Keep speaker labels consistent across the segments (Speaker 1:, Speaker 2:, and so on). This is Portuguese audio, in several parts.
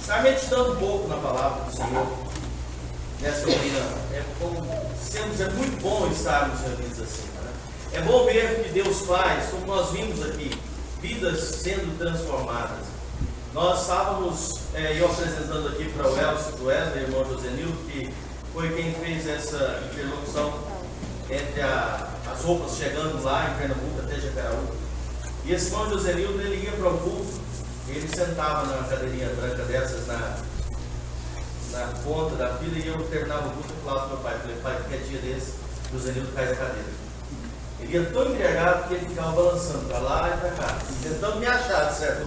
Speaker 1: Está meditando um pouco na palavra do Senhor nesta manhã. É muito bom estarmos reunidos assim, né? É bom ver o que Deus faz, como nós vimos aqui, vidas sendo transformadas. Nós estávamos, eu apresentando aqui para o Wesley, irmão Josenildo, que foi quem fez essa interlocução entre as roupas chegando lá em Pernambuco até Jacaraú. E esse irmão Josenildo, ele ia para o culto, ele sentava numa cadeirinha branca dessas na ponta da fila, e eu terminava o culto e falava para o meu pai, pai, qualquer dia desse, o Josenildo cai da cadeira. Ele ia tão embriagado que ele ficava balançando para lá e para cá, tentando me achar, de certo?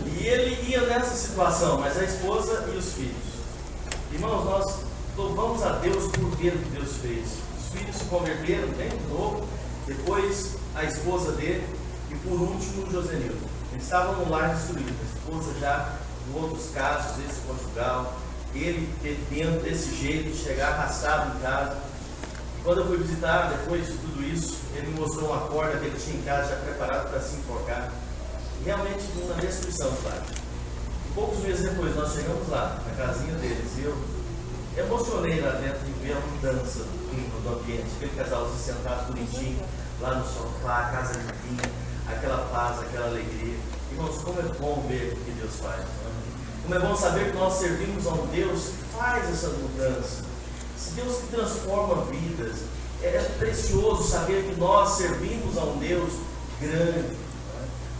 Speaker 1: E ele ia nessa situação, mas a esposa e os filhos. Irmãos, nós louvamos a Deus por ver o que Deus fez. Os filhos se converteram bem de novo, depois a esposa dele e por último o Josenildo. Eles estavam no lar destruído, a esposa já em outros casos, esse conjugal, ele tendo desse jeito de chegar arrastado em casa. Quando eu fui visitar, depois de tudo isso, ele me mostrou uma corda que ele tinha em casa já preparado para se enforcar. E realmente uma destruição, claro. E poucos meses depois nós chegamos lá, na casinha deles, e eu emocionei lá dentro de ver a mudança do clima, do ambiente, aquele casalzinho sentado bonitinho, lá no sofá, a casa limpinha, aquela paz, aquela alegria. Irmãos, como é bom ver o que Deus faz, não é? Como é bom saber que nós servimos a um Deus que faz essa mudança. Esse Deus que transforma vidas. É precioso saber que nós servimos a um Deus grande,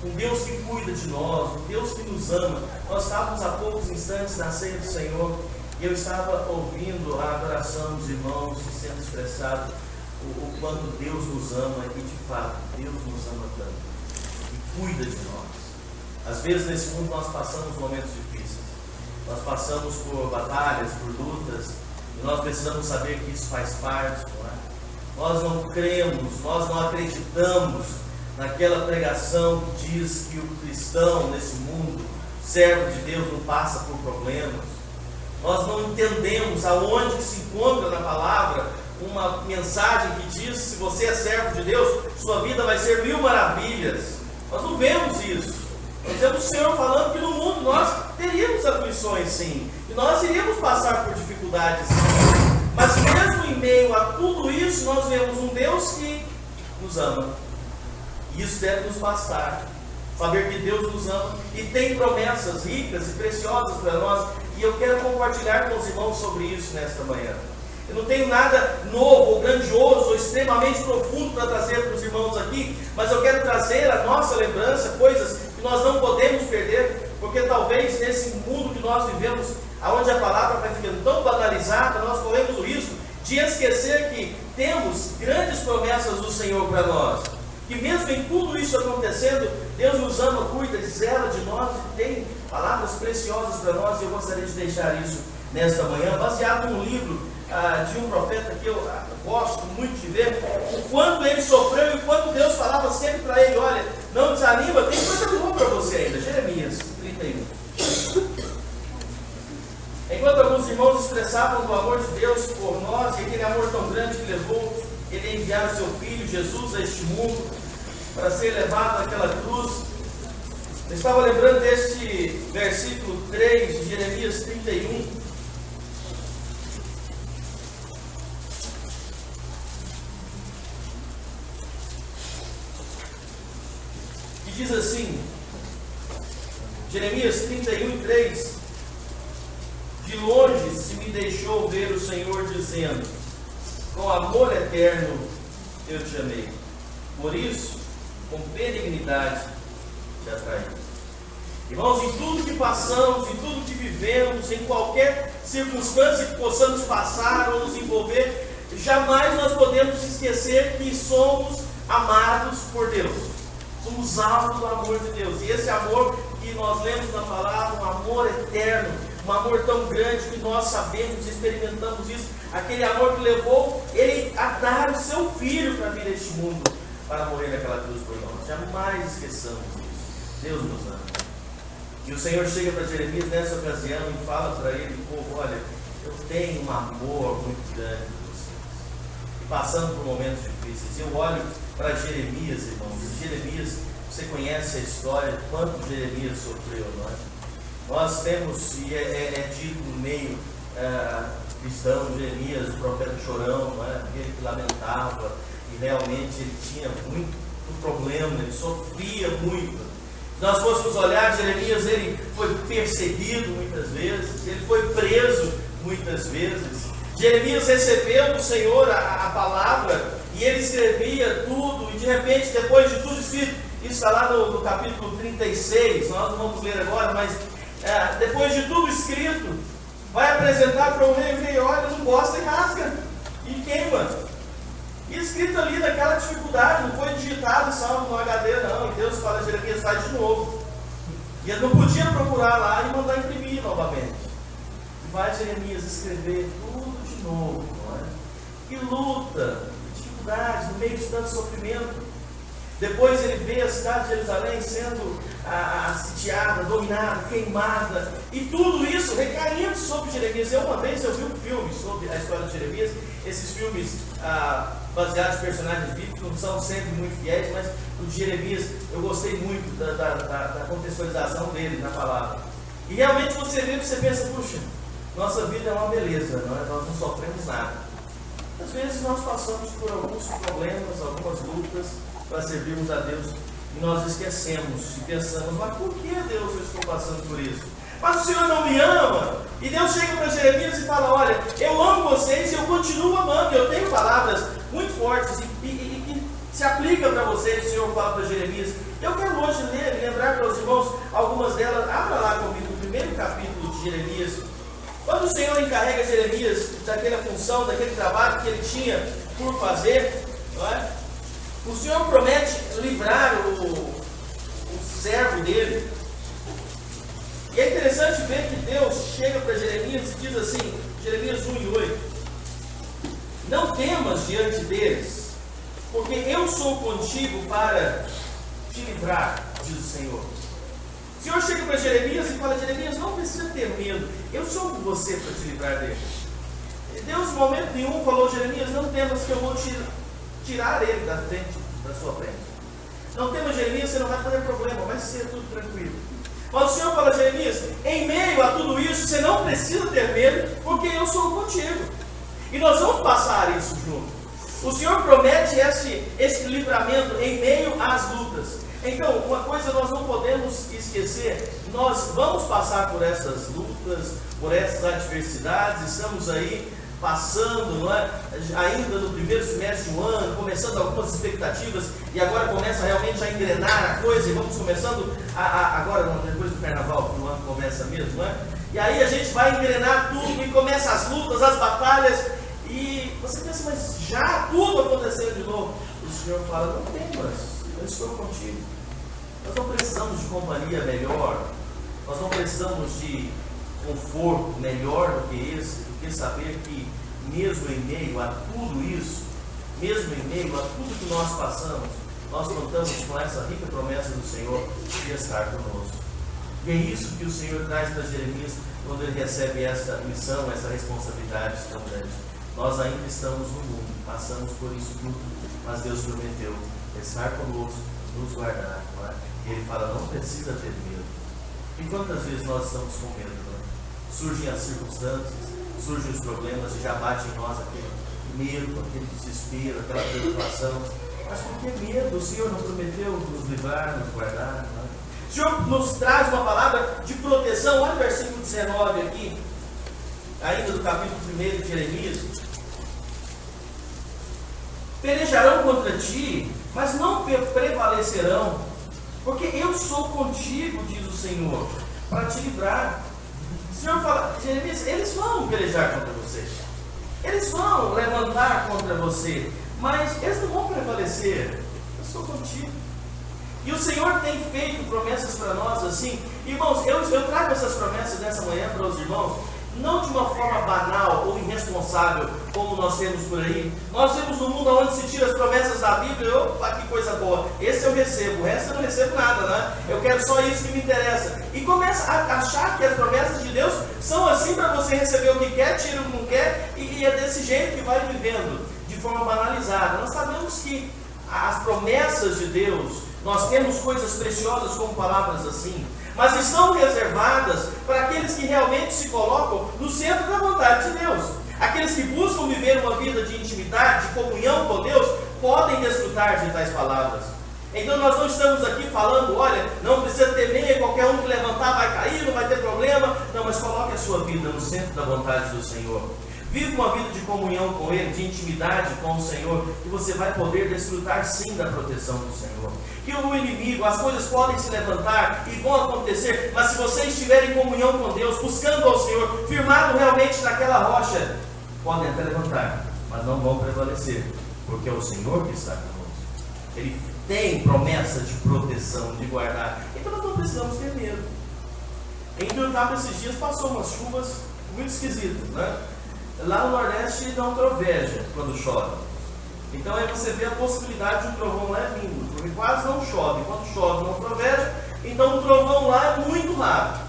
Speaker 1: um Deus que cuida de nós, um Deus que nos ama. Nós estávamos há poucos instantes na ceia do Senhor e eu estava ouvindo a adoração dos irmãos sendo expressado o quanto Deus nos ama, e de fato Deus nos ama tanto e cuida de nós. Às vezes nesse mundo nós passamos momentos difíceis, nós passamos por batalhas, por lutas, e nós precisamos saber que isso faz parte, não é? Nós não cremos, nós não acreditamos naquela pregação que diz que o cristão nesse mundo, servo de Deus, não passa por problemas. Nós não entendemos aonde que se encontra na palavra uma mensagem que diz: se você é servo de Deus, sua vida vai ser 1000 maravilhas. Nós não vemos isso. Nós vemos o Senhor falando que no mundo nós teríamos aflições, sim, e nós iríamos passar por dificuldades, sim. Mas mesmo em meio a tudo isso, nós vemos um Deus que nos ama. E isso deve nos bastar. Saber que Deus nos ama e tem promessas ricas e preciosas para nós. E eu quero compartilhar com os irmãos sobre isso nesta manhã. Eu não tenho nada novo, ou grandioso, ou extremamente profundo para trazer para os irmãos aqui, mas eu quero trazer à nossa lembrança coisas que nós não podemos perder, porque talvez nesse mundo que nós vivemos, onde a palavra vai ficando tão banalizada, nós corremos o risco de esquecer que temos grandes promessas do Senhor para nós. Que mesmo em tudo isso acontecendo, Deus nos ama, cuida, zela de nós e tem palavras preciosas para nós. E eu gostaria de deixar isso nesta manhã, baseado num livro de um profeta que eu gosto muito de ver, o quanto ele sofreu e o quanto Deus falava sempre para ele: olha, não desanima, tem coisa boa para você ainda. Jeremias 31. Enquanto alguns irmãos expressavam o amor de Deus por nós, e aquele amor tão grande que levou ele a enviar o seu Filho Jesus a este mundo para ser levado naquela cruz, eu estava lembrando deste versículo 3 de Jeremias 31, que diz assim, Jeremias 31, 3: de longe se me deixou ver o Senhor dizendo: com amor eterno eu te amei, por isso, com benignidade te atraí. Irmãos, em tudo que passamos, em tudo que vivemos, em qualquer circunstância que possamos passar ou nos envolver, jamais nós podemos esquecer que somos amados por Deus. Somos alvos do amor de Deus. E esse amor que nós lemos na palavra, um amor eterno, um amor tão grande que nós sabemos, experimentamos isso, aquele amor que levou ele a dar o seu Filho para vir a este mundo, para morrer naquela cruz por nós. Jamais esqueçamos isso. Deus nos ama. E o Senhor chega para Jeremias nessa ocasião e fala para ele: povo, olha, eu tenho um amor muito grande por vocês. E passando por momentos difíceis, eu olho para Jeremias, irmãos. Jeremias, você conhece a história, quanto Jeremias sofreu, não é? Nós temos, e é dito no meio cristão, Jeremias, o profeta chorão, não é? Aquele que lamentava, e realmente ele tinha muito problema, ele sofria muito. Se nós fôssemos olhar, Jeremias, ele foi perseguido muitas vezes, ele foi preso muitas vezes. Jeremias recebeu do Senhor a palavra, e ele escrevia tudo, e de repente, depois de tudo escrito, isso está lá no capítulo 36, nós não vamos ler agora, mas depois de tudo escrito, vai apresentar para o rei, o rei olha, não gosta e rasga, e queima. E escrito ali naquela dificuldade, não foi digitado salvo no HD não, e Deus fala, Jeremias, faz de novo. E ele não podia procurar lá e mandar imprimir novamente. E vai Jeremias escrever tudo de novo, não é? E luta, dificuldades, no meio de tanto sofrimento. Depois ele vê a cidade de Jerusalém sendo sitiada, dominada, queimada, e tudo isso recaindo sobre Jeremias. Uma vez eu vi um filme sobre a história de Jeremias. Esses filmes baseados em personagens bíblicos não são sempre muito fiéis, mas o de Jeremias eu gostei muito da contextualização dele na palavra. E realmente você vê e você pensa, puxa, nossa vida é uma beleza, nós não sofremos nada. Às vezes nós passamos por alguns problemas, algumas lutas, para servirmos a Deus, e nós esquecemos e pensamos, mas por que Deus eu estou passando por isso? Mas o Senhor não me ama? E Deus chega para Jeremias e fala, olha, eu amo vocês e eu continuo amando. Eu tenho palavras muito fortes e que se aplicam para vocês. O Senhor fala para Jeremias. Eu quero hoje ler e lembrar para os irmãos algumas delas. Abra lá comigo o primeiro capítulo de Jeremias. Quando o Senhor encarrega Jeremias daquela função, daquele trabalho que ele tinha por fazer, não é? O Senhor promete livrar o servo dele. E é interessante ver que Deus chega para Jeremias e diz assim, Jeremias 1:8, não temas diante deles, porque eu sou contigo para te livrar, diz o Senhor. O Senhor chega para Jeremias e fala, Jeremias, não precisa ter medo, eu sou com você para te livrar deles. E Deus, em momento nenhum, falou, Jeremias, não temas que eu vou tirar ele da sua frente. Não temas, Jeremias, você não vai ter problema, vai ser tudo tranquilo. Mas o Senhor fala, Jeremias, em meio a tudo isso, você não precisa ter medo, porque eu sou contigo. E nós vamos passar isso juntos. O Senhor promete esse livramento em meio às lutas. Então, uma coisa nós não podemos esquecer, nós vamos passar por essas lutas, por essas adversidades, estamos aí passando, não é? Ainda no primeiro semestre do ano, começando algumas expectativas, e agora começa realmente a engrenar a coisa, e vamos começando, agora depois do carnaval, que o ano começa mesmo, não é? E aí a gente vai engrenar tudo, e começa as lutas, as batalhas, e você pensa, mas já tudo acontecendo de novo. O Senhor fala, não temas, eu estou contigo. Nós não precisamos de companhia melhor, nós não precisamos de conforto melhor do que esse, do que saber que mesmo em meio a tudo isso, mesmo em meio a tudo que nós passamos, nós contamos com essa rica promessa do Senhor de estar conosco. E é isso que o Senhor traz para Jeremias quando ele recebe essa missão, essa responsabilidade tão grande. Nós ainda estamos no mundo, passamos por isso tudo, mas Deus prometeu estar conosco, nos guardar. Não é? E Ele fala, não precisa ter medo. E quantas vezes nós estamos com medo? Não é? Surgem as circunstâncias, surgem os problemas e já bate em nós aquele medo, aquele desespero, aquela preocupação. Mas por que medo? O Senhor não prometeu nos livrar, nos guardar? Não é? O Senhor nos traz uma palavra de proteção. Olha o versículo 19 aqui, ainda do capítulo 1 de Jeremias. Pelejarão contra ti, mas não prevalecerão, porque eu sou contigo, diz o Senhor, para te livrar. O Senhor fala, Jeremias, eles vão pelejar contra você, eles vão levantar contra você, mas eles não vão prevalecer. Eu sou contigo. E o Senhor tem feito promessas para nós assim. Irmãos, eu trago essas promessas nessa manhã para os irmãos, não de uma forma banal ou irresponsável, como nós temos por aí. Nós temos um mundo onde se tira as promessas da Bíblia, opa, que coisa boa, esse eu recebo, o resto eu não recebo nada, né? Eu quero só isso que me interessa. E começa a achar que as promessas de Deus são assim para você receber o que quer, tira o que não quer, e é desse jeito que vai vivendo, de forma banalizada. Nós sabemos que as promessas de Deus Nós temos coisas preciosas como palavras assim, mas estão reservadas para aqueles que realmente se colocam no centro da vontade de Deus. Aqueles que buscam viver uma vida de intimidade, de comunhão com Deus, podem desfrutar de tais palavras. Então nós não estamos aqui falando, olha, não precisa temer, qualquer um que levantar vai cair, não vai ter problema. Não, mas coloque a sua vida no centro da vontade do Senhor. Viva uma vida de comunhão com Ele, de intimidade com o Senhor, e você vai poder desfrutar sim da proteção do Senhor. Que o inimigo, as coisas podem se levantar e vão acontecer, mas se você estiver em comunhão com Deus, buscando ao Senhor, firmado realmente naquela rocha, podem até levantar, mas não vão prevalecer, porque é o Senhor que está conosco. Ele tem promessa de proteção, de guardar. Então nós não precisamos ter medo. Em Ituiutaba esses dias passou umas chuvas muito esquisitas, né? Lá no Nordeste não troveja quando chove. Então aí você vê a possibilidade de um trovão lá é vindo, porque quase não chove. Quando chove não troveja, então o trovão lá é muito raro.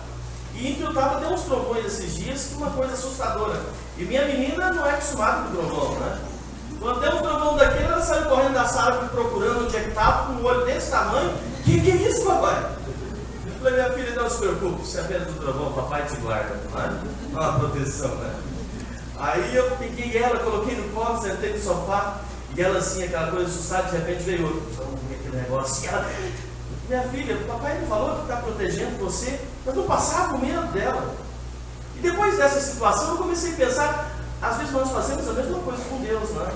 Speaker 1: E em Ituiutaba tem uns trovões esses dias que é uma coisa assustadora. E minha menina não é acostumada com trovão, né? Quando tem um trovão daquele, ela saiu correndo da sala procurando onde é que estava, com um olho desse tamanho. Que é isso, papai? Eu falei, minha filha, não se preocupe, se é apenas um trovão, papai te guarda, não é? Uma proteção, né? Aí eu peguei ela, coloquei no colo, sentei no sofá, e ela assim, aquela coisa assustada, de repente veio outro, vamos ver aquele negócio, e ela, minha filha, o papai não falou que está protegendo você, mas não passava com medo dela. E depois dessa situação eu comecei a pensar, às vezes nós fazemos a mesma coisa com Deus, não é?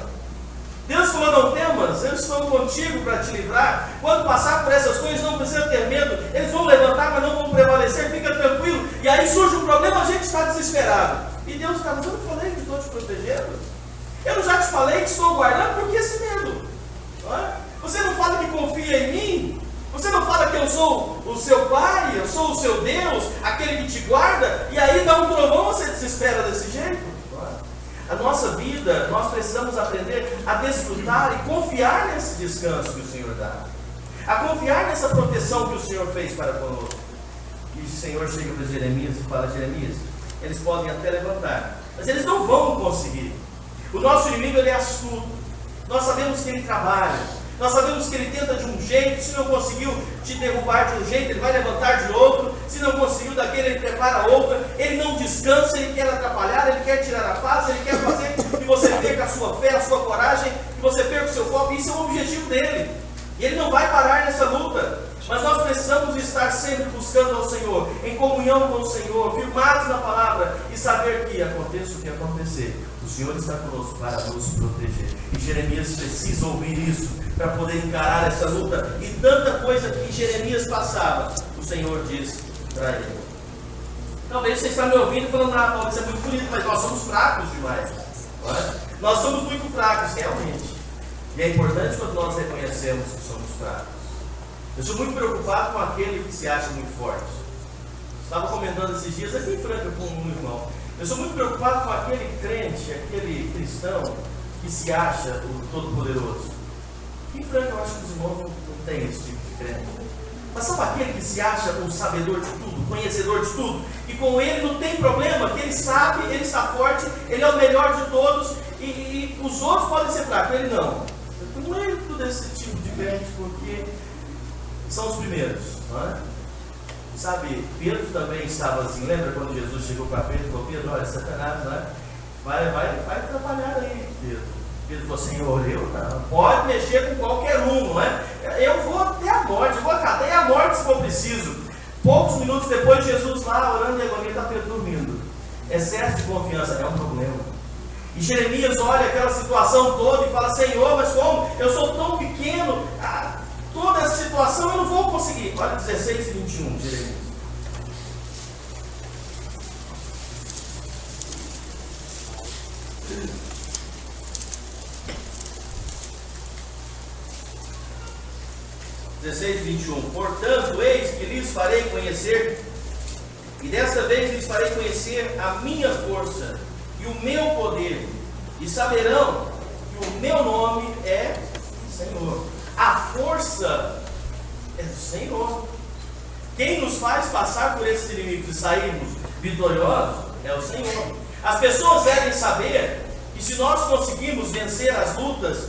Speaker 1: Deus falou, não temas, eu estou contigo para te livrar. Quando passar por essas coisas, não precisa ter medo, eles vão levantar, mas não vão prevalecer, fica tranquilo. E aí surge um problema, a gente está desesperado. E Deus está, mas eu não falei que estou te protegendo? Eu não já te falei que estou guardando? Por que esse medo? Não é? Você não fala que confia em mim? Você não fala que eu sou o seu pai, eu sou o seu Deus, aquele que te guarda? E aí dá um trovão, você desespera desse jeito? Não é? A nossa vida, nós precisamos aprender a desfrutar e confiar nesse descanso que o Senhor dá. A confiar nessa proteção que o Senhor fez para conosco. E o Senhor chega para Jeremias e fala, Jeremias, eles podem até levantar, mas eles não vão conseguir. O nosso inimigo, ele é astuto. Nós sabemos que ele trabalha. Nós sabemos que ele tenta de um jeito. Se não conseguiu te derrubar de um jeito, ele vai levantar de outro. Se não conseguiu daquele, ele prepara outra. Ele não descansa, ele quer atrapalhar, ele quer tirar a paz, ele quer fazer que você perca a sua fé, a sua coragem, que você perca o seu foco. Isso é o objetivo dele. E ele não vai parar nessa luta. Mas nós precisamos estar sempre buscando ao Senhor, em comunhão com o Senhor, firmados na palavra e saber que aconteça o que acontecer, o Senhor está conosco para nos proteger. E Jeremias precisa ouvir isso para poder encarar essa luta e tanta coisa que Jeremias passava, o Senhor diz para ele. Talvez você está me ouvindo falando, Paulo, isso é muito bonito, mas nós somos fracos demais. Não é? Nós somos muito fracos, realmente. E é importante quando nós reconhecemos que somos fracos. Eu sou muito preocupado com aquele que se acha muito forte. Estava comentando esses dias aqui em Franca com um irmão. Eu sou muito preocupado com aquele crente, aquele cristão que se acha o Todo-Poderoso. Em Franca eu acho que os irmãos não têm esse tipo de crente. Mas sabe aquele que se acha o sabedor de tudo, conhecedor de tudo, e com ele não tem problema, que ele sabe, ele está forte, ele é o melhor de todos, e os outros podem ser fracos, ele não. Eu tenho medo desse tipo de crente, porque são os primeiros, não é? Sabe, Pedro também estava assim. Lembra quando Jesus chegou para Pedro e falou, Pedro, olha, Satanás, não é? Vai atrapalhar aí, Pedro. Pedro falou, Senhor, eu não. Pode mexer com qualquer um, não é? Eu vou até a morte, eu vou até a morte se for preciso. Poucos minutos depois, Jesus lá orando e agonia, está Pedro dormindo. Excesso de confiança é um problema. E Jeremias olha aquela situação toda e fala, Senhor, mas como? Eu sou tão pequeno. Toda essa situação eu não vou conseguir. Olha 16 e 21, Jeremias. Portanto, eis que lhes farei conhecer, e desta vez lhes farei conhecer a minha força e o meu poder, e saberão que o meu nome é Senhor. A força é do Senhor. Quem nos faz passar por esses inimigos e sairmos vitoriosos é o Senhor. As pessoas devem saber que se nós conseguimos vencer as lutas,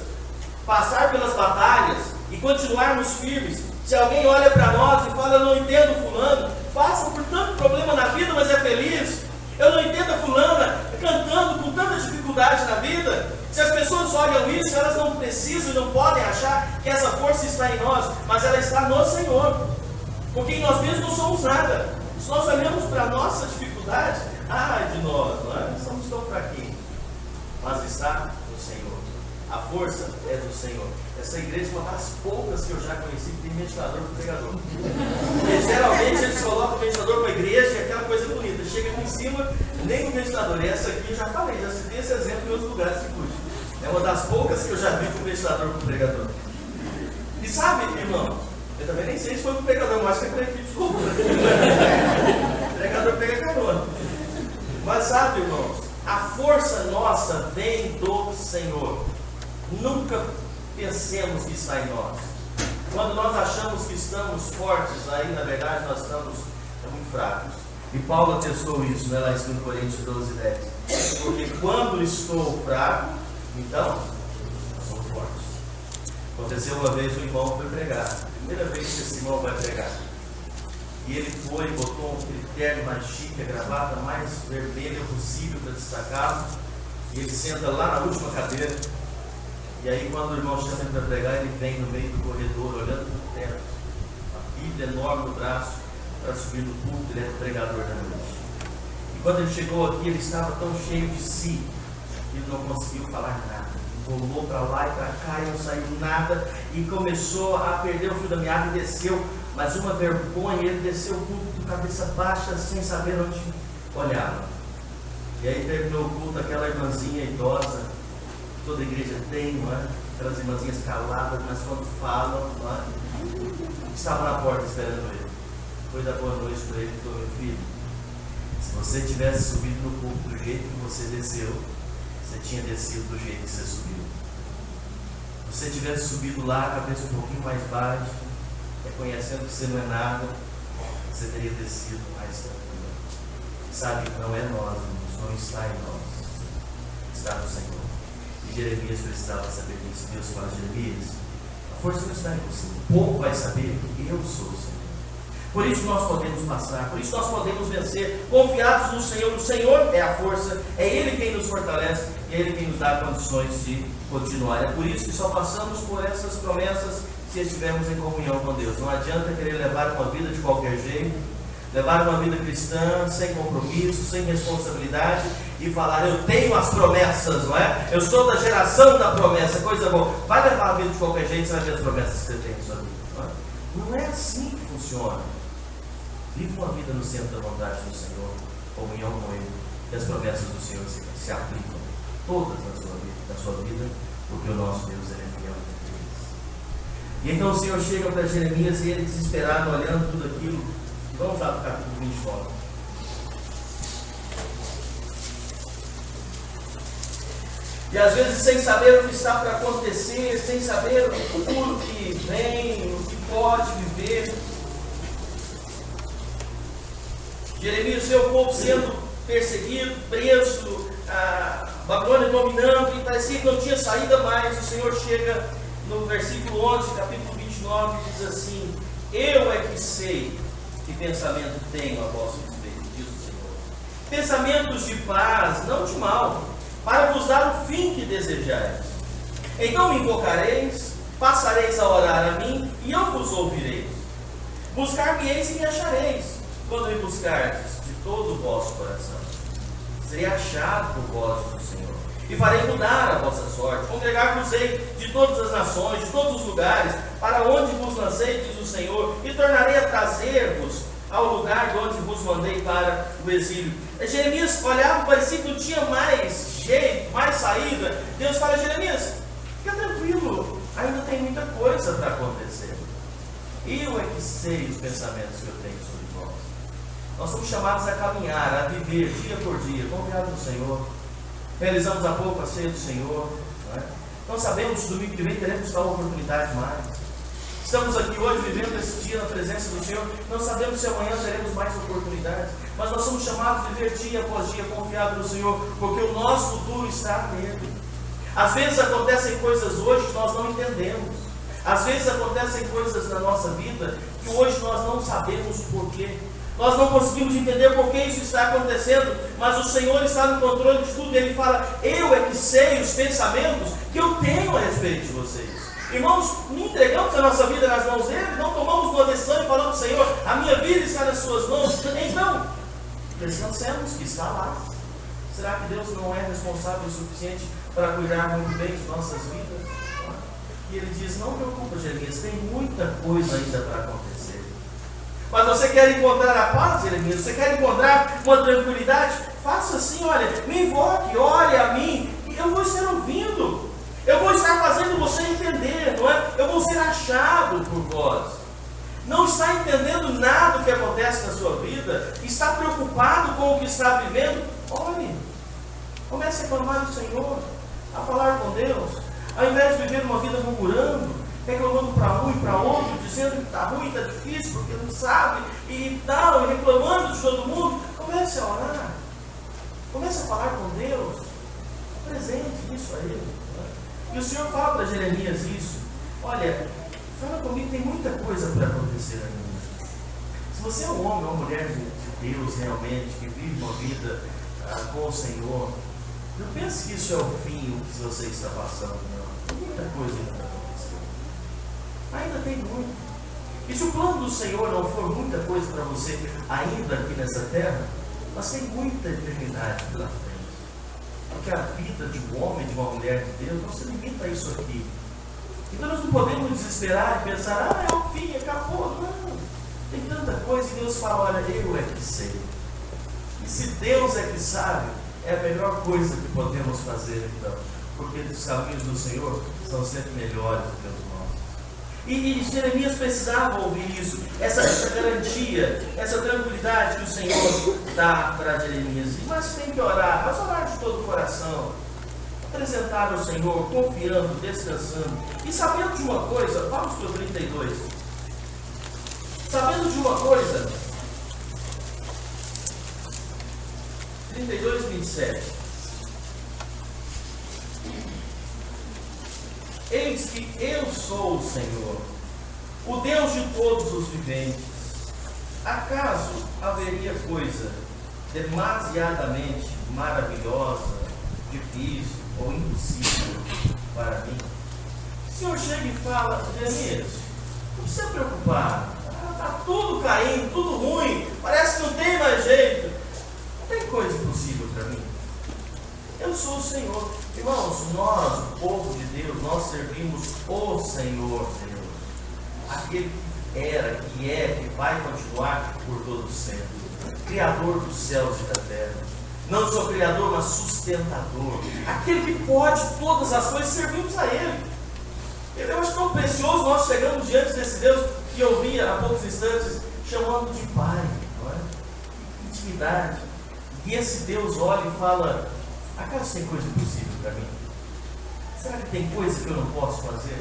Speaker 1: passar pelas batalhas, e continuarmos firmes. Se alguém olha para nós e fala, eu não entendo fulano, passa por tanto problema na vida, mas é feliz. Eu não entendo a fulana cantando com tanta dificuldade na vida. Se as pessoas olham isso, elas não precisam e não podem achar que essa força está em nós, mas ela está no Senhor. Porque em nós mesmos não somos nada. Se nós olhamos para a nossa dificuldade, ai de nós, não é? Somos tão fraquinhos. Mas está no Senhor. A força é do Senhor. Essa igreja é uma das poucas que eu já conheci que tem ventilador para o pregador. Porque geralmente eles colocam o ventilador para a igreja e aquela coisa bonita. Chega aqui em cima, nem o ventilador. E essa aqui eu já falei, já citei esse exemplo em outros lugares que pude. É uma das poucas que eu já vi com ventilador para o pregador. E sabe, irmão, eu também nem sei se foi para o pregador, mas acho que é para a equipe, desculpa. O pregador pega carona. Mas sabe, irmãos, a força nossa vem do Senhor. Nunca pensemos que está em nós. Quando nós achamos que estamos fortes, aí na verdade nós estamos muito fracos. E Paulo atestou isso, né, lá em 2 Coríntios 12:10. Porque quando estou fraco, então nós somos fortes. Aconteceu uma vez, um irmão foi pregar. Primeira vez que esse irmão vai pregar. E ele foi, botou um terno mais chique, a gravata mais vermelha possível para destacar. E ele senta lá na última cadeira. E aí quando o irmão chama ele para pregar, ele vem no meio do corredor, olhando para o teto, a Bíblia enorme no braço, para subir no púlpito. Ele é o pregador da noite. E quando ele chegou aqui, ele estava tão cheio de si, que ele não conseguiu falar nada. Voltou para lá e para cá e não saiu nada. E começou a perder o fio da meada e desceu. Mas uma vergonha, ele desceu o culto de cabeça baixa, sem saber onde olhava. E aí terminou o culto, aquela irmãzinha idosa, toda igreja tem, não é? Aquelas irmãzinhas caladas, mas quando falam, não é? Estava na porta esperando ele. Foi dar boa noite para ele e falou: meu filho, se você tivesse subido no culto do jeito que você desceu, você tinha descido do jeito que você subiu. Se você tivesse subido lá, a cabeça um pouquinho mais baixa, reconhecendo que você não é nada, você teria descido mais tranquilo. Sabe, não é nós, irmãos, não está em nós, está no Senhor. E Jeremias precisava saber disso. Deus fala: Jeremias, a força não está em você, o povo vai saber que eu sou o Senhor. Por isso nós podemos passar, por isso nós podemos vencer, confiados no Senhor. O Senhor é a força, é Ele quem nos fortalece, e é Ele quem nos dá condições de continuar. É por isso que só passamos por essas promessas se estivermos em comunhão com Deus. Não adianta querer levar uma vida de qualquer jeito, levar uma vida cristã sem compromisso, sem responsabilidade e falar: eu tenho as promessas, não é? Eu sou da geração da promessa, coisa boa. Vai levar a vida de qualquer jeito, você vai ver as promessas que você tem em sua vida, não é? Não é assim que funciona. Vive uma vida no centro da vontade do Senhor, comunhão com Ele, e as promessas do Senhor se aplicam todas na sua vida, porque o nosso Deus é fiel. E então o Senhor chega para Jeremias e ele, desesperado, olhando tudo aquilo. Vamos lá para o capítulo 29. E às vezes sem saber o que está para acontecer, sem saber o futuro que vem, o que pode viver. Jeremias, seu povo sendo perseguido, preso, a Babilônia dominando, e parecia que não tinha saída mais. O Senhor chega no versículo 11, capítulo 29, e diz assim: eu é que sei que pensamento tenho a vosso respeito, diz o Senhor. Pensamentos de paz, não de mal, para vos dar o fim que desejais. Então me invocareis, passareis a orar a mim, e eu vos ouvirei. Buscar-me-eis e me achareis, quando me buscardes de todo o vosso coração. Serei achado por vós do Senhor, e farei mudar a vossa sorte. Congregar-vos-ei de todas as nações, de todos os lugares, para onde vos lancei, diz o Senhor, e tornarei a trazer-vos ao lugar de onde vos mandei para o exílio. Jeremias olhava, parecia que não tinha mais jeito, mais saída. Deus fala: Jeremias, fica tranquilo, ainda tem muita coisa para acontecer. Eu é que sei os pensamentos que eu tenho sobre vós. Nós somos chamados a caminhar, a viver dia por dia, confiados no Senhor. Realizamos há pouco a ceia do Senhor, não é? Não sabemos se domingo que vem teremos tal oportunidade mais. Estamos aqui hoje vivendo esse dia na presença do Senhor. Não sabemos se amanhã teremos mais oportunidades, mas nós somos chamados a viver dia após dia confiado no Senhor, porque o nosso futuro está nele. Às vezes acontecem coisas hoje que nós não entendemos. Às vezes acontecem coisas na nossa vida que hoje nós não sabemos o porquê. Nós não conseguimos entender por que isso está acontecendo, mas o Senhor está no controle de tudo. Ele fala: eu é que sei os pensamentos que eu tenho a respeito de vocês. Irmãos, não entregamos a nossa vida nas mãos dele, não tomamos uma decisão e falamos: Senhor, a minha vida está nas suas mãos. Então, descansemos que está lá. Será que Deus não é responsável o suficiente para cuidar muito bem de nossas vidas? E ele diz: não preocupa, Jeremias, tem muita coisa ainda para acontecer. Mas você quer encontrar a paz, Jeremias? Você quer encontrar uma tranquilidade? Faça assim, olha, me invoque, ore a mim, e eu vou estar ouvindo. Eu vou estar fazendo você entender, não é? Eu vou ser achado por vós. Não está entendendo nada do que acontece na sua vida? Está preocupado com o que está vivendo? Ore. Comece a clamar ao Senhor, a falar com Deus. Ao invés de viver uma vida murmurando, reclamando para um e para outro, dizendo que está ruim, está difícil, porque não sabe, e tal, e reclamando de todo mundo, comece a orar. Comece a falar com Deus. Apresente isso a Ele. E o Senhor fala para Jeremias isso: olha, fala comigo, tem muita coisa para acontecer ainda. Se você é um homem ou uma mulher de Deus realmente, que vive uma vida com o Senhor, não pense que isso é o fim, o que você está passando, não. Tem muita coisa ainda para acontecer. Ainda tem muito. E se o plano do Senhor não for muita coisa para você ainda aqui nessa terra, mas tem muita eternidade pela frente. Porque a vida de um homem, de uma mulher de Deus, não se limita a isso aqui. Então nós não podemos desesperar e pensar: é o fim, acabou. Não. Tem tanta coisa, e Deus fala: olha, eu é que sei. E se Deus é que sabe, é a melhor coisa que podemos fazer então. Porque os caminhos do Senhor são sempre melhores do que os nossos. E Jeremias precisava ouvir isso, essa garantia, essa tranquilidade que o Senhor dá para Jeremias. Mas tem que orar, mas orar de todo o coração, apresentar ao Senhor, confiando, descansando, e sabendo de uma coisa. Vamos para o 32. Sabendo de uma coisa, 32, 27. Eis que eu sou o Senhor, o Deus de todos os viventes. Acaso haveria coisa demasiadamente maravilhosa, difícil ou impossível para mim? O Senhor chega e fala: Jeremias, não precisa preocupar, está tudo caindo, tudo ruim, parece que não tem mais jeito. Não tem coisa impossível para mim. Eu sou o Senhor. Irmãos, nós, o povo de Deus, nós servimos o Senhor Deus, aquele que era, que é, que vai continuar por todo sempre, Criador dos céus e da terra. Não só Criador, mas sustentador, aquele que pode todas as coisas. Servimos a Ele. Eu acho tão precioso nós chegamos diante desse Deus que eu vi há poucos instantes chamando de Pai, não é? Intimidade. E esse Deus olha e fala: acaso tem coisa impossível para mim? Será que tem coisa que eu não posso fazer?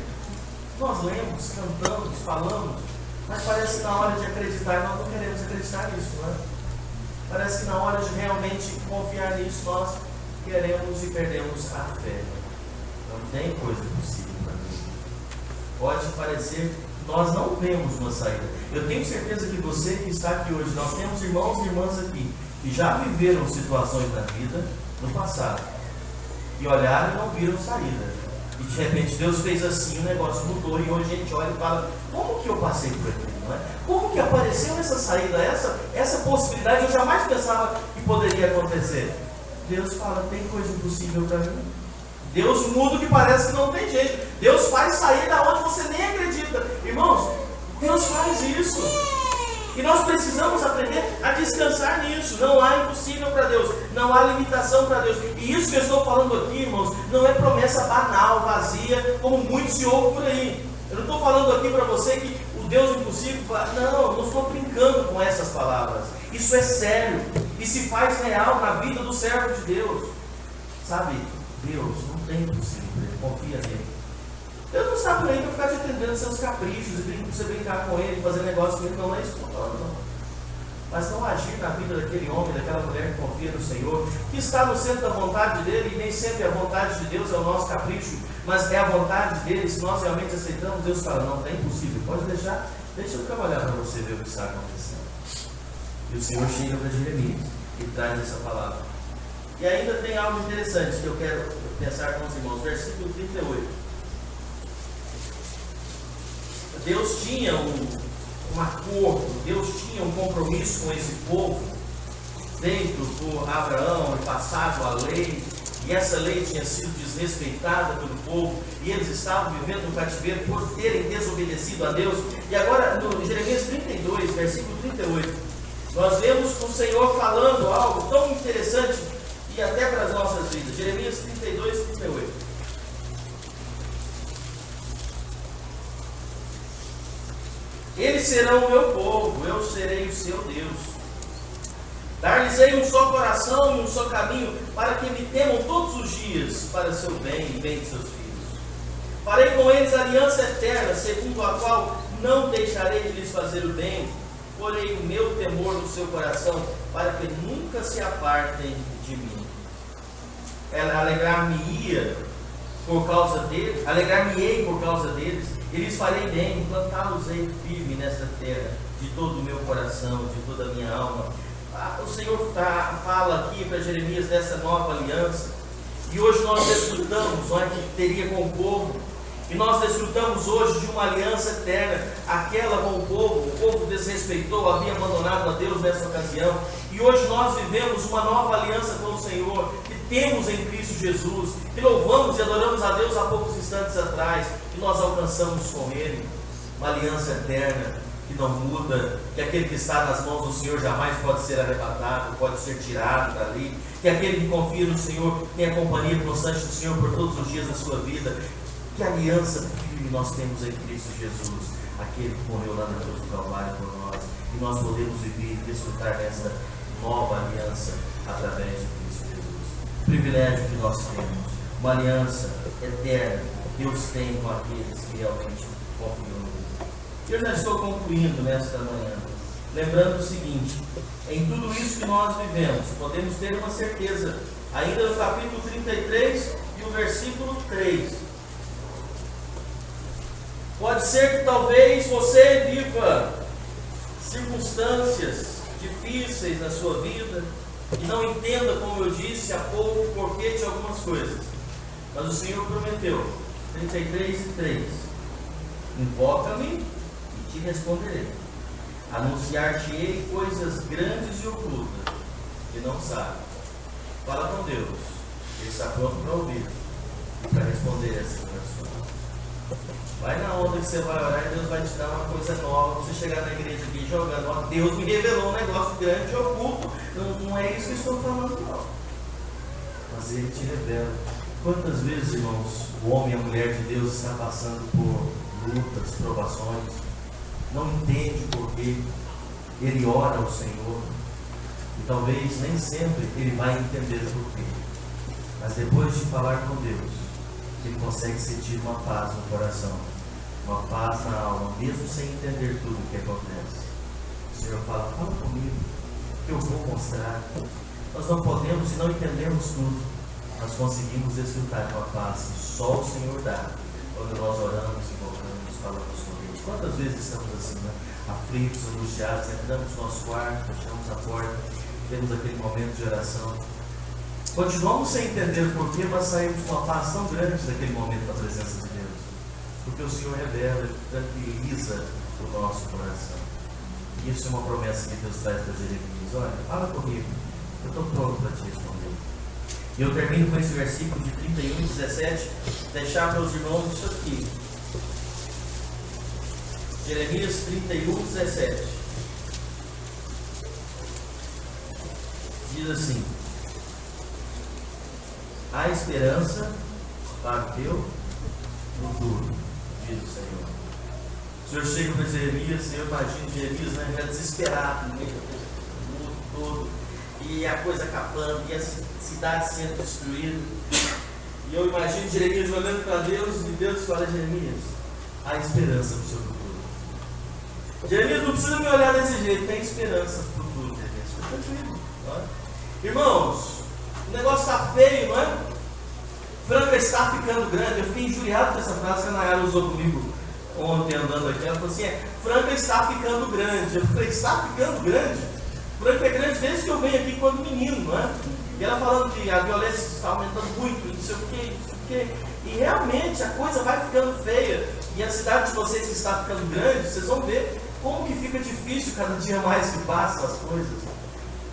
Speaker 1: Nós lemos, cantamos, falamos, mas parece que na hora de acreditar, nós não queremos acreditar nisso, não é? Parece que na hora de realmente confiar nisso, nós queremos e perdemos a fé. Não tem coisa impossível para mim. Pode parecer que nós não vemos uma saída. Eu tenho certeza que você que está aqui hoje, nós temos irmãos e irmãs aqui que já viveram situações na vida no passado, e olharam e não viram saída, e de repente Deus fez assim, o negócio mudou, e hoje a gente olha e fala: como que eu passei por aquilo, não é? Como que apareceu essa saída, essa possibilidade? Eu jamais pensava que poderia acontecer. Deus fala: tem coisa impossível para mim. Deus muda o que parece que não tem jeito. Deus faz sair da onde você nem acredita. Irmãos, Deus faz isso. E nós precisamos aprender a descansar nisso. Não há impossível para Deus, não há limitação para Deus. E isso que eu estou falando aqui, irmãos, não é promessa banal, vazia, como muito se ouve por aí. Eu não estou falando aqui para você que o Deus impossível, não estou brincando com essas palavras. Isso é sério e se faz real na vida do servo de Deus. Sabe, Deus não tem impossível, confia nele. Deus não está por aí para ficar te atendendo seus caprichos e você brincar com ele, fazer negócio com ele. Não é isso que eu estou falando, não. Mas não agir na vida daquele homem, daquela mulher que confia no Senhor, que está no centro da vontade dele, e nem sempre a vontade de Deus é o nosso capricho. mas é a vontade dele. Se nós realmente aceitamos, Deus fala: não, é impossível, pode deixar, deixa eu trabalhar para você ver o que está acontecendo. E o Senhor chega para Jeremias e traz essa palavra. E ainda tem algo interessante que eu quero pensar com os irmãos. Versículo 38. Deus tinha um acordo, Deus tinha um compromisso com esse povo, feito por Abraão e passado a lei, e essa lei tinha sido desrespeitada pelo povo, e eles estavam vivendo no cativeiro por terem desobedecido a Deus. E agora, no Jeremias 32, versículo 38, nós vemos o Senhor falando algo tão interessante, e até para as nossas vidas. Jeremias 32, 38. Eles serão o meu povo, eu serei o seu Deus. Dar-lhes-ei um só coração e um só caminho, para que me temam todos os dias, para seu bem e bem de seus filhos. Farei com eles aliança eterna, segundo a qual não deixarei de lhes fazer o bem. Porei o meu temor no seu coração, para que nunca se apartem de mim. Alegrar-me-ei por causa deles, e lhes farei bem, plantá-los-ei firme nesta terra, de todo o meu coração, de toda a minha alma. O Senhor fala aqui para Jeremias dessa nova aliança, e hoje nós desfrutamos, não é, que teria com o povo, e nós desfrutamos hoje de uma aliança eterna, aquela com o povo desrespeitou, havia abandonado a Deus nessa ocasião, e hoje nós vivemos uma nova aliança com o Senhor, que temos em Cristo Jesus, que louvamos e adoramos a Deus há poucos instantes atrás, que nós alcançamos com Ele, uma aliança eterna, que não muda, que aquele que está nas mãos do Senhor jamais pode ser arrebatado, pode ser tirado dali, que aquele que confia no Senhor tem a companhia constante do Senhor por todos os dias da sua vida. Que aliança firme nós temos em Cristo Jesus, aquele que morreu lá na cruz do Calvário por nós, e nós podemos viver e desfrutar dessa nova aliança através de Cristo Jesus. Privilégio que nós temos, uma aliança eterna que Deus tem com aqueles que realmente confiam nele. Eu já estou concluindo nesta manhã, lembrando o seguinte: em tudo isso que nós vivemos, podemos ter uma certeza, ainda no capítulo 33 e o versículo 3. Pode ser que talvez você viva circunstâncias difíceis na sua vida e não entenda, como eu disse há pouco, o porquê de algumas coisas. Mas o Senhor prometeu, 33 e 3: invoca-me e te responderei. Anunciar-te-ei coisas grandes e ocultas que não sabe. Fala com Deus, Ele está pronto para ouvir e para responder essas orações. Vai na onda que você vai orar e Deus vai te dar uma coisa nova. Você chegar na igreja aqui jogando: ó, Deus me revelou um negócio grande e oculto. Não é isso que eu estou falando, não. Mas Ele te revela. Quantas vezes, irmãos, o homem e a mulher de Deus está passando por lutas, provações, não entende o porquê, ele ora ao Senhor, e talvez nem sempre ele vai entender o porquê, mas depois de falar com Deus, ele consegue sentir uma paz no coração, uma paz na alma, mesmo sem entender tudo o que acontece. O Senhor fala: fala comigo, que eu vou mostrar. Nós não podemos, se não entendermos tudo, nós conseguimos desfrutar de uma paz que só o Senhor dá, quando nós oramos, invocamos, falamos com Deus. Quantas vezes estamos assim, né? Aflitos, angustiados, entramos no nosso quarto, fechamos a porta, temos aquele momento de oração, continuamos sem entender o porquê, mas saímos com uma paz tão grande daquele momento da presença de Deus, porque o Senhor revela e tranquiliza o nosso coração. E isso é uma promessa que Deus traz para Jeremias: olha, fala comigo, eu estou pronto para te responder. E eu termino com esse versículo de 31 e 17, deixar para os irmãos isso aqui. Jeremias 31, 17. Diz assim: há esperança para o teu futuro, diz o Senhor. O Senhor chega para Jeremias, eu imagino Jeremias, né, já desesperado no meio do mundo todo, e a coisa acabando, e a cidade sendo destruída. E eu imagino Jeremias olhando para Deus, e Deus fala: Jeremias, há esperança para o seu futuro. Jeremias, não precisa me olhar desse jeito, tem esperança para o futuro, Jeremias. Fica tranquilo, não é? Irmãos, o negócio está feio, não é? Franca está ficando grande. Eu fiquei injuriado com essa frase que a Nayara usou comigo ontem andando aqui. Ela falou assim: Franca está ficando grande. Eu falei: está ficando grande? Franca é grande desde que eu venho aqui quando menino, não é? E ela falando que a violência está aumentando muito, não sei o quê, não sei o quê. E realmente a coisa vai ficando feia. E a cidade de vocês que está ficando grande, vocês vão ver como que fica difícil cada dia mais que passa as coisas.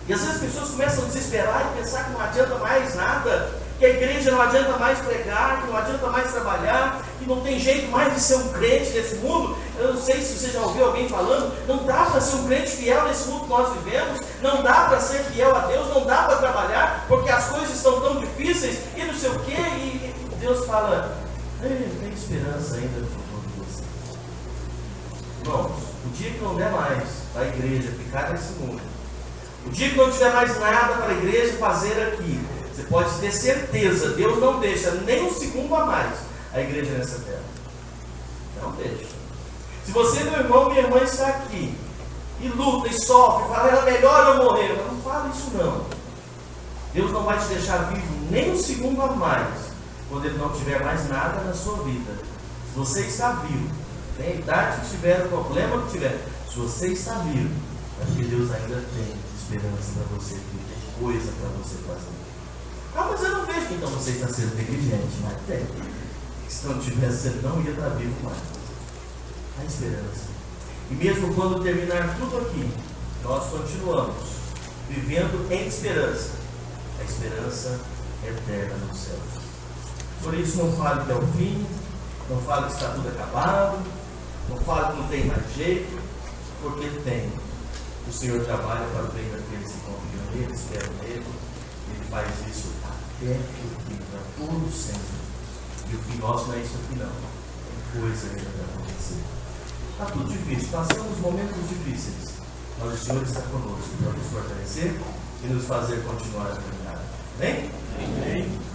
Speaker 1: E às vezes as pessoas começam a desesperar e pensar que não adianta mais nada, que a igreja não adianta mais pregar, que não adianta mais trabalhar, que não tem jeito mais de ser um crente nesse mundo. Eu não sei se você já ouviu alguém falando, não dá para ser um crente fiel nesse mundo que nós vivemos, não dá para ser fiel a Deus, não dá para trabalhar, porque as coisas estão tão difíceis e não sei o quê. E Deus fala: tem esperança ainda no futuro de vocês. Irmãos, o dia que não der mais para a igreja ficar nesse mundo, o dia que não tiver mais nada para a igreja fazer aqui, você pode ter certeza, Deus não deixa nem um segundo a mais a igreja nessa terra. Não deixa. Se você, meu irmão, minha irmã, está aqui e luta e sofre, fala: era melhor eu morrer. Não fala isso não. Deus não vai te deixar vivo nem um segundo a mais quando Ele não tiver mais nada na sua vida. Se você está vivo, tem a idade que tiver, o problema que tiver, se você está vivo, é porque Deus ainda tem esperança para você, tem coisa para você fazer. Mas eu não vejo que então você está sendo negligente. Mas tem. Se não tivesse, você não ia estar vivo mais. Há esperança. E mesmo quando terminar tudo aqui, nós continuamos vivendo em esperança. A esperança eterna no céu. Por isso, não fale que é o fim, não fale que está tudo acabado, não fale que não tem mais jeito, porque tem. O Senhor trabalha para o bem daqueles que confiam nele, esperam nele. Ele faz isso até o fim, para todo sempre. E o fim nosso não é isso aqui não. Tem coisa ainda para acontecer. Está tudo difícil, passamos momentos difíceis. Mas o Senhor está conosco para nos fortalecer e nos fazer continuar a caminhar. Amém? Amém.